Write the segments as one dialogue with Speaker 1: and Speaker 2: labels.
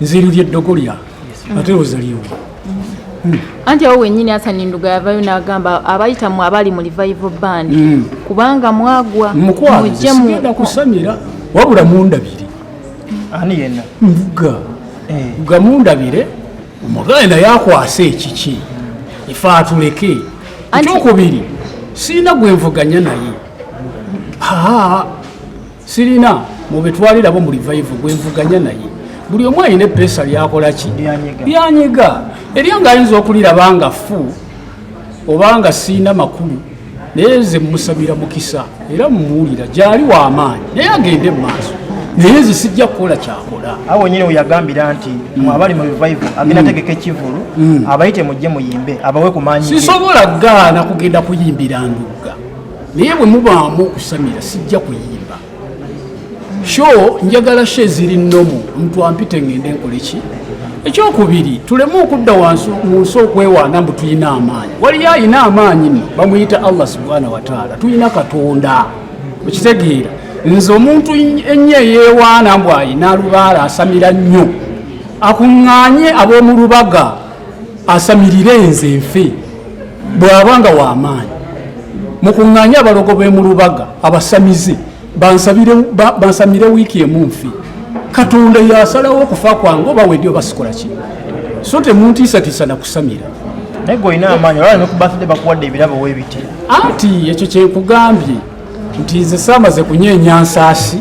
Speaker 1: nziru ly'eddogolya ate ozaliwo
Speaker 2: anti awo wennyini Hassan Nduga yavayo n'agamba abayita mu abali mu revival band kubanga mwagwa
Speaker 1: mujje sigenda kusamira wabula mundabire
Speaker 3: ani yenna
Speaker 1: mvuga mundabire omuganda naye akwase ekiki ife atuleke ekyokubiri sirina gwenvuganya naye sirina mubetwalirabo mu revival gwenvuganya naye buli omu alina eppeesa lyakola ki lyanyega eryanga ayinza okuliraba nga fu obanga siina makulu naye ze musabira mukisa era mumuwulira gyali w'amaanyi naye agende mu maaso naye ze sijja kukola kyakola
Speaker 3: awo nyine weyagambira nti abali mu revival agenda tegeka ekivulu abayite mujje muyimbe abawe ku maanyi
Speaker 1: sisobola gaana kugenda kuyimbira Nduga naye bwe mubaamu okusamira sijja kuyimba sho njagala she ziri nnomu omuntu ampite ngende nkole ki ekyokubiri tuleme okudda wansi mu nsi okwewaana mbu tulina amaanyi waliyo alina amaanyi nno bamuyita Allah subhanahu wa taala tulina Katonda okitegeera nze omuntu ennyo eyeewaana mbu alina lubaala asamira nnyo akuŋŋaanye ab'omu lubaga asamirire nze nfe bw'abanga w'amaanyi mukuŋŋaanye abalogo b'emu lubaga abasamize bansamire wiiki emu nfe Katonda yasalawo okufa kwange oba weddi oba sikola ki so temuntiisatiisa nakusamira
Speaker 3: naye gwe olina amaanyi olwala ne ku birthday bakuwadde ebirabo weebiti
Speaker 1: anti ekyo kyenkugambye nti nze saamaze kunyeenya nsaasi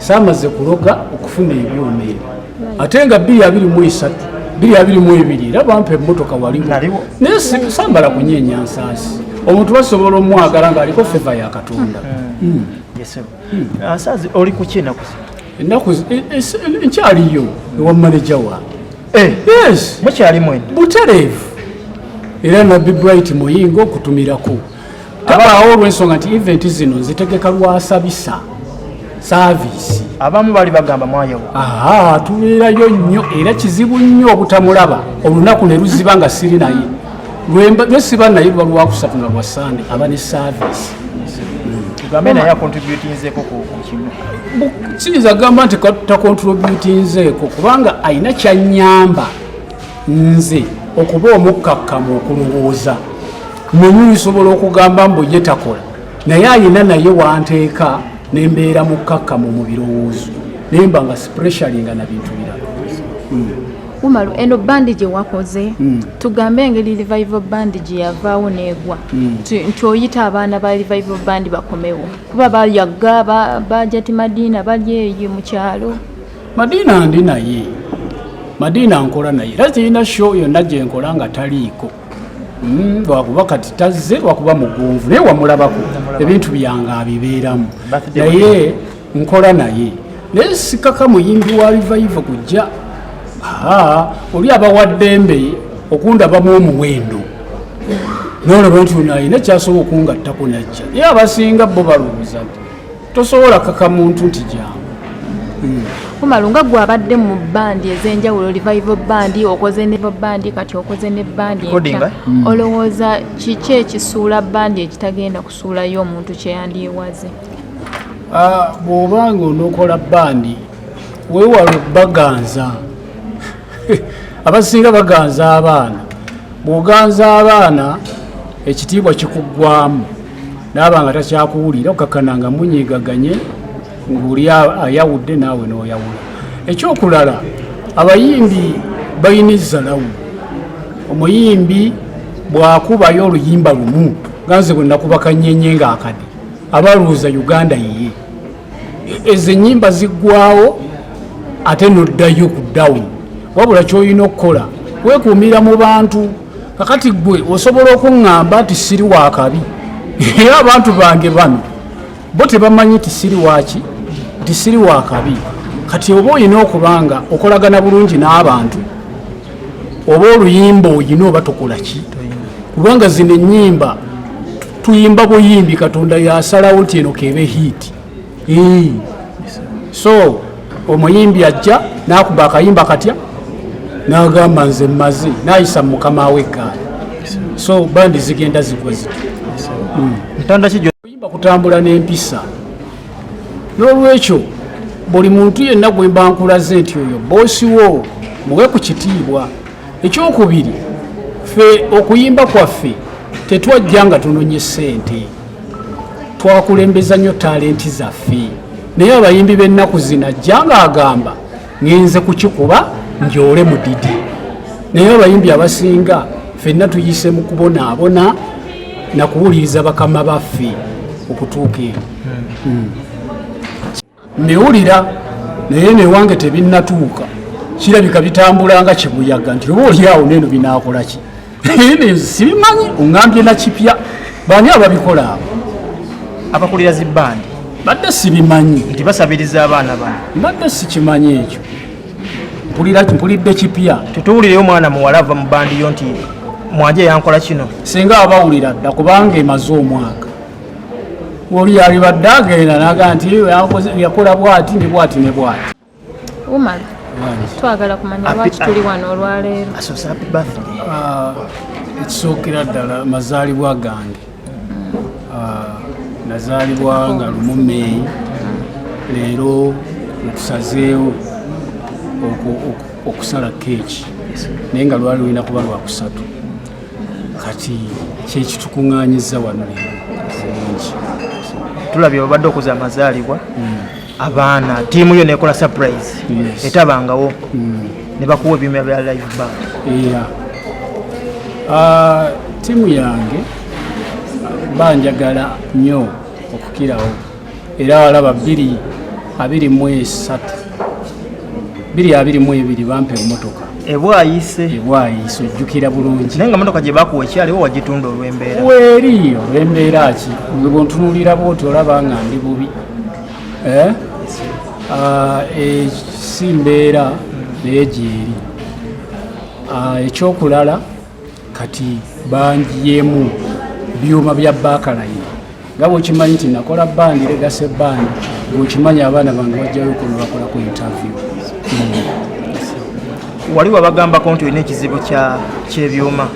Speaker 1: saamaze kuloga okufuna ebyuma ebyo ate nga 2023 2022 era bampa emmotoka waliwo naye sambala kunyeenya nsaasi omuntu basobola omwagala ng'aliko feva ya Katonda
Speaker 3: Asazi oli ku kina kusi
Speaker 1: ennaku nkyaliyo ewa manager wa yes
Speaker 3: mukyali mwene
Speaker 1: butereevu era nabbi Bright Muyingo okutumirako tabaawo olw'ensonga nti event zino nzitegeka lwasabisa saavisi
Speaker 3: abamu bali bagamba mwayowo
Speaker 1: tubeerayo nnyo era kizibu nnyo obutamulaba olunaku ne luziba nga siri naye lwesiba naye luba lwakusatu nga lwa Sunday aba ne saavisi
Speaker 3: tugambe naye akontributinzeeko ku kimu
Speaker 1: kiyinza gamba nti takontributinzeeko kubanga ayina kyanyamba nze okuba omukkakkamu okulowooza menyu isobola okugamba mbu ye takola naye ayina naye wanteeka nembeera mukkakkamu mu birowoozo naye mba nga sipressuringa na bintu birala
Speaker 2: Umaru eno bandi gye wakoze tugambe engeri revival bandi gye yavaawo neegwa nti oyita abaana ba revival bandi bakomewo kuba balyaga bajati Madiina bali eyo mu kyalo
Speaker 1: Madiina ndi naye Madiina nkola naye era kirina show yonna gye nkola nga taliiko lwakuba kati tazze lwakuba mugonvu naye wamulabako ebintu byange abibeeramu naye nkola naye sikaka muyimbi wa revival kujja oli abawaddembe okundabamu omuwendo nolaba nti alina kyasobola okungattako najja naye abasinga bo balowooza nti tosobola kaka muntu nti jangu
Speaker 2: Umaru nga gwe abadde mu bandi ez'enjawulo revival bandi okoze ne bandi kati okoze ne bandi olowooza kiki ekisuula bandi ekitagenda kusuulayo omuntu kyeyandyewaze
Speaker 1: bw'obanga onookola bandi weewala baganza abasinga baganza abaana bw'oganza abaana ekitiibwa kikuggwamu naaba nga takyakuwulira okakkana nga munyigaganye ng'oli ayawudde naawe n'oyawula ekyokulala abayimbi balina ezzalawu omuyimbi bw'akubayo oluyimba lumu ganze bwe nakuba kanyenye ng'akade abalowooza Uganda yiye ezo ennyimba ziggwawo ate noddayo ku dawuni wabula kyolina okukola weekuumira mu bantu kakati gwe osobola okuŋŋamba nti siri wa kabi era abantu bange bano bo tebamanyi ti siri waki nti siri wa kabi kati oba olina okubanga okolagana bulungi n'abantu oba oluyimba oyina oba tokola ki kubanga zino ennyimba tuyimba buyimbi Katonda yasalawo nti eno kebe hiiti so omuyimbi ajja n'akuba akayimba katya n'agamba nze mmaze n'ayisa mukama we eggaali so bandi zigenda zigwa zityo kuyimba kutambula n'empisa n'olwekyo buli muntu yenna gwe mba nkulaze nti oyo boosi wo muwe ku kitiibwa. Ekyokubiri, ffe okuyimba kwaffe tetwajja nga tunonye ssente, twakulembeza nnyo talenti zaffe. Naye abayimbi b'ennaku zino ajja ng'agamba ngenze kukikuba njoole mudidi. Naye abayimbi abasinga ffenna tuyise mu kubonaabona na kuwuliriza bakama baffe okutuuka eno. Newulira naye newange tebinnatuuka, kirabika bitambula nga kibuyaga nti oba oliawo neno binaakola ki? Sibimanyi, oŋŋambye na kipya, baani ababikola abo?
Speaker 3: Abakulira zi bandi
Speaker 1: Badde sibimanyi,
Speaker 3: nti basabiriza abaana bano.
Speaker 1: badde sikimanyi ekyo. Mpulidde kipya.
Speaker 3: Tutuwulireyo omwana muwala ava mu bandi yo nti mwanje yankola kino.
Speaker 1: Singa abawulira dda kubanga emaze omwaka. Oli alibadde agenda naga nti yakola bwati ne bwati ne bwati.
Speaker 2: Umaru, twagala kumanya lwaki tuli wano olwaleero.
Speaker 3: Asosa happy birthday.
Speaker 1: Ekisookera ddala mazaalibwa gange. Nazaalibwa nga 1 Meeyi. Leero ntusazeewo okusala keeki naye nga lwali lulina kuba lwakusatu. Kati kyekitukuŋŋaanyizza wano leero bulungi.
Speaker 3: Tulabye obadde okuza amazaalibwa abaana ttiimu yo nekola surprise etabangawo ne bakuwa ebyuma bya live band.
Speaker 1: Ttiimu yange banjagala nnyo okukirawo era walaba 223 bampa emmotoka
Speaker 3: Ebwayise
Speaker 1: ojjukira bulungi.
Speaker 3: naye nga motoka gye bakuwa ekyaliwo wagitunda olw'embeera.
Speaker 1: Weeri olw'embeera ki bwontunulira bwoti olaba nga ndi bubi. Si mbeera naye gyeri. Ekyokulala kati bangyemu byuma bya Baakalayi. Nga bwekimanyi nti nakola bandi Legacy band, bwekimanyi abaana bange bajjayo kuno bakola ku interview.
Speaker 3: Wali wabagambako nti olina ekizibu ky'ebyuma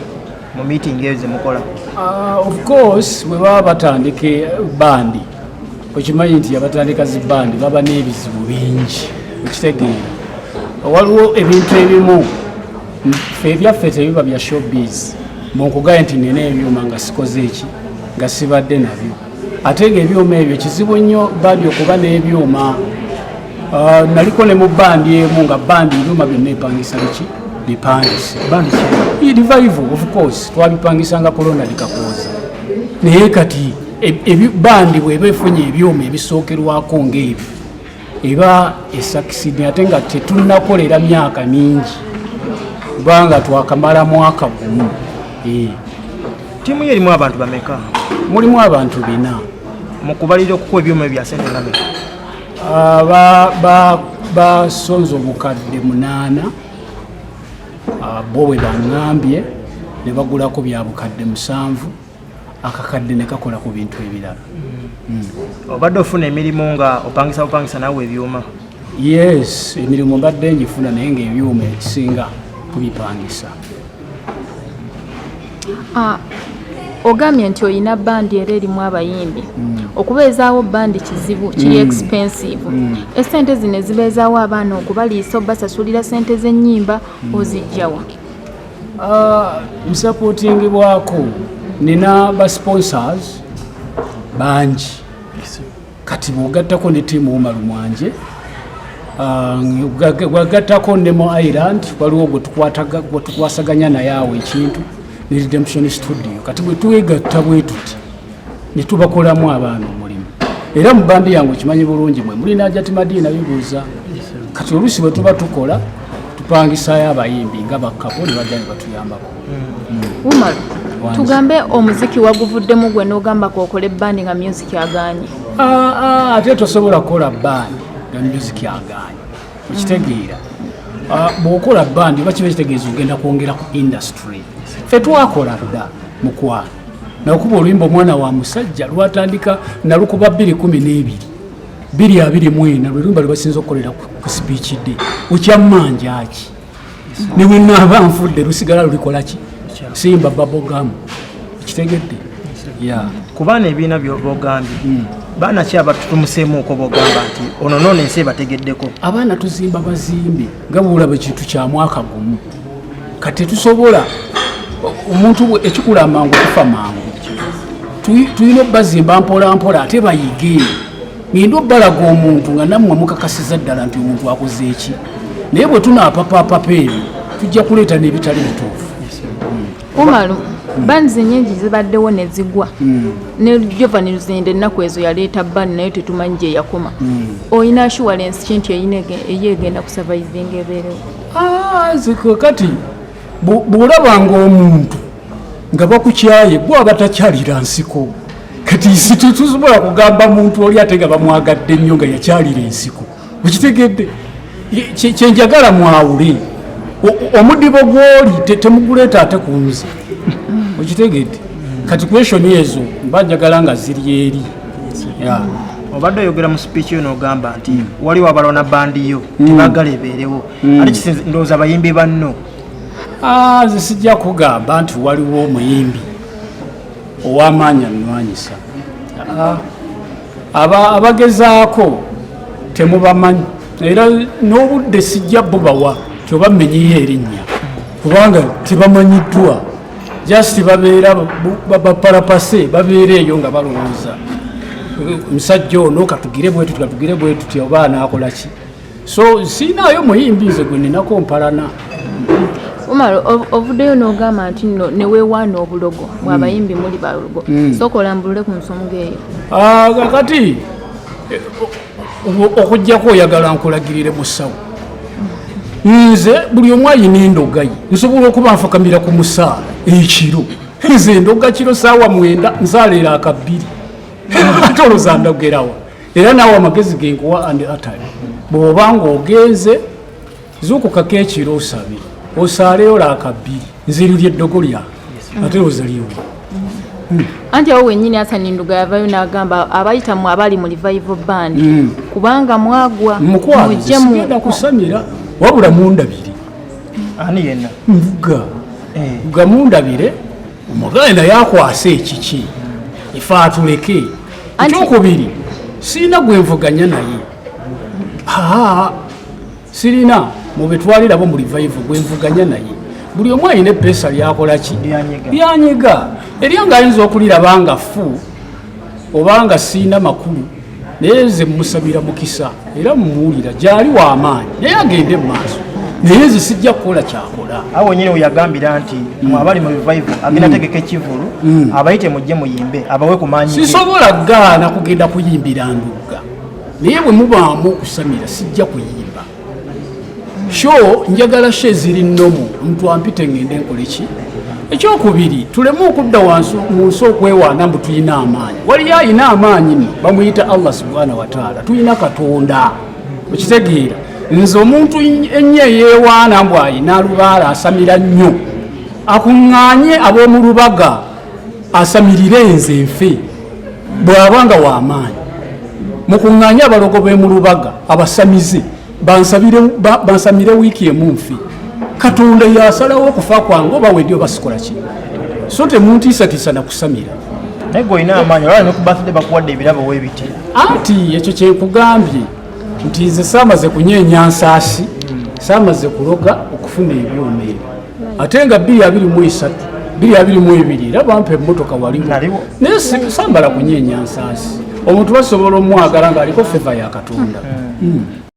Speaker 3: mu meeting ezo ze mukola?
Speaker 1: Of course bwe baba batandika bandi okimanyi nti abatandika zi bandi baba n'ebizibu bingi okitegeera. Waliwo ebintu ebimu ffe ebyaffe tebiba bya showbiz munkugaye nti nina ebyuma nga sikoze eki nga sibadde nabyo. Ate ng'ebyuma ebyo kizibu nnyo bandi okuba n'ebyuma. Naliko ne mu bandi emu nga bandi ebyuma byonna epangisa biki bipangise.
Speaker 3: Bandi ki?
Speaker 1: Revival of course twabipangisanga Corona likakooza. Naye kati bandi bweba efunye ebyuma ebisookerwako ng'ebyo eba esakisidi ate nga tetunnakolera myaka mingi kubanga twakamala mwaka gumu.
Speaker 3: Ttiimu yo erimu abantu bameka?
Speaker 1: Mulimu abantu 4.
Speaker 3: mu kubalira okukuwa ebyuma bya ssente nga meka?
Speaker 1: Basonze obukadde 8 bo bwe baŋŋambye ne bagulako bya bukadde 7 akakadde ne kakola ku bintu ebirala.
Speaker 3: Obadde ofuna emirimu nga opangisa naawe ebyuma?
Speaker 1: Yes, emirimu mbadde njifuna naye ng'ebyuma ekisinga kubipangisa.
Speaker 2: Ogambye nti oyina bandi era erimu abayimbi. Okubeezaawo bandi kizibu, kiri expensive. Essente zino zibeezaawo abaana okubaliisa obasasulira ssente z'ennyimba ozijjawa?
Speaker 1: Nsapootingibwako nina ba sponsors bangi. Kati bw'ogattako ne ttiimu Umaru Mwanje, bw'ogattako ne mu Island waliwo gwe tukwasaganya naye awo ekintu ne Redemption Studio. Kati bwe twegatta bwe tuti ne tubakolamu abaana omulimu. Era mu bandi yange okimanyi bulungi mwe muli Najati Madiina bibuuza. Kati oluusi bwe tuba tukola tupangisayo abayimbi nga bakkapo ne bajja ne batuyambako.
Speaker 2: Umaru, tugambe omuziki waguvuddemu gwe n'ogamba kookole bandi nga music agaanye.
Speaker 1: Ate tosobola kukola bandi nga music agaanye. Okitegeera. Bw'okola bandi oba kiba kitegeeza ogenda kwongera ku industry. Ffe twakola dda mukwano. Nakuba oluyimba omwana wa musajja lwatandika nalukuba 2012. 2024 luyimba lwe basinza okukolera ku speech day. Okyamanja ki? Ne bwe naaba nfudde lusigala lulikola ki? Simba bubblegum. Kitegedde?
Speaker 3: Kubaana ebiina by'obogambye baana ki abatutumuseemu ko bogamba nti ono nono ensi ebategeddeko?
Speaker 1: Abaana tuzimba bazimbe nga bulaba kintu kya mwaka gumu kati tusobola omuntu ekikula mangu kufa mangu tulina bazimba mpola mpola ate bayige ngendo balaga omuntu nga nammwe mukakasiza ddala nti omuntu akoze eki naye bwe tunaapapapapa ebyo tujja kuleeta n'ebitali bituufu.
Speaker 2: Umaru banzi nyingi zibaddewo ne zigwa ne Giovanni Luzinde ennaku ezo yaleeta bani naye tetumanyi gye yakoma. Oyina assurance kinti eyegenda kusurvivinga ebeerewo?
Speaker 1: Ziko kati bw'olabanga omuntu nga bakukyaye gwe aba takyalira nsiko kati nsi tetusobola kugamba muntu oli ate nga bamwagadde ennyo nga yakyalira ensiko okitegedde kyenjagala mwawule omudibo gw'oli temuguleeta ate ku nze okitegedde kati kweshoni ezo mba njagala nga ziri eri.
Speaker 3: Obadde oyogera mu speech yo n'ogamba nti waliwo abalona bandiyo tebagala ebeerewo ate kisinze ndowooza abayimbi banno.
Speaker 1: Nze sijja kugamba nti waliwo omuyimbi ow'amaanyi annwanyisa. Abagezaako temubamanyi era n'obudde sijja bubawa kyobamenyeyo erinnya kubanga tebamanyiddwa just babeera bapalapase babeera eyo nga balowooza omusajja ono katugire bwe tuti oba anaakola ki so siinaayo muyimbi nze gwe ninako mpalana.
Speaker 2: Umaru ovuddeyo n'ogamba nti nno neweewaana obulogo mwabayimbi muli balugo sooka olambulule ku nsonga eyo.
Speaker 1: Kati okujjako oyagala nkulagirire mu ssawo nze buli omu ayina endoga ye nsobola okuba nfakamira ku musaala ekiro nze endoga kiro saawa 9 nsaaleera akabiri toloza ndogerawa era naawe amagezi genkuwa andi atali bw'oba ng'ogenze zuukukako ekiro osabe osaaleyo laakabiri nze liryo eddogo lyange ate ozaliwo.
Speaker 2: Anti awo wennyini Hassan Nduga yavayo n'agamba abayitamu abali mu revival band kubanga mwagwa
Speaker 1: mukwazi sigenda kusamira wabula mundabire.
Speaker 3: Ani yenna?
Speaker 1: Mvuga mundabire omugale naye akwase ekiki ife atuleke ekyokubiri sirina gwe nvuganya naye sirina mubetwalirabo mu revival gwe nvuganya naye buli omu alina eppeesa lyakola ki lyanyega eryanga ayinza okuliraba nga fu obanga siina makulu naye nze musabira mukisa era mumuwulira gyali w'amaanyi naye agende mu maaso naye nze sijja kukola kyakola.
Speaker 3: Awo nyine weyagambira nti mwabali mu revival agenda tegeka ekivulu abayite mujje muyimbe abawe ku maanyi.
Speaker 1: Sisobola gaana kugenda kuyimbira Nduga naye bwe mubaamu okusamira sijja kuyimba njagala sho eziri nnomu omuntu ampite ngende nkole ki. Ekyokubiri tuleme okudda wansi mu nsi okwewaana mbu tulina amaanyi waliyo alina amaanyi nno bamuyita Allah subhanahu wa taala tulina Katonda okitegeera. Nze omuntu ennyo eyeewaana mbu ayina lubaala asamira nnyo akuŋŋaanye ab'omu lubaga asamirire nze nfe bw'abanga w'amaanyi mukuŋŋaanye abalogo b'emu lubaga abasamize bansamire wiiki emu nfe Katonda yasalawo okufa kwange oba weddi oba sikola ki so temuntiisatiisa na kusamira
Speaker 3: naye gwe olina amaanyi olwala ne ku birthday bakuwadde ebirabo weebiti
Speaker 1: anti ekyo kyenkugambye nti nze saamaze kunyeenya nsaasi saamaze kuloga okufuna ebyuma ebyo ate nga 2023 2022 era bampa emmotoka waliwo naye sambala kunyeenya nsaasi omuntu basobola omwagala ng'aliko feva ya Katonda.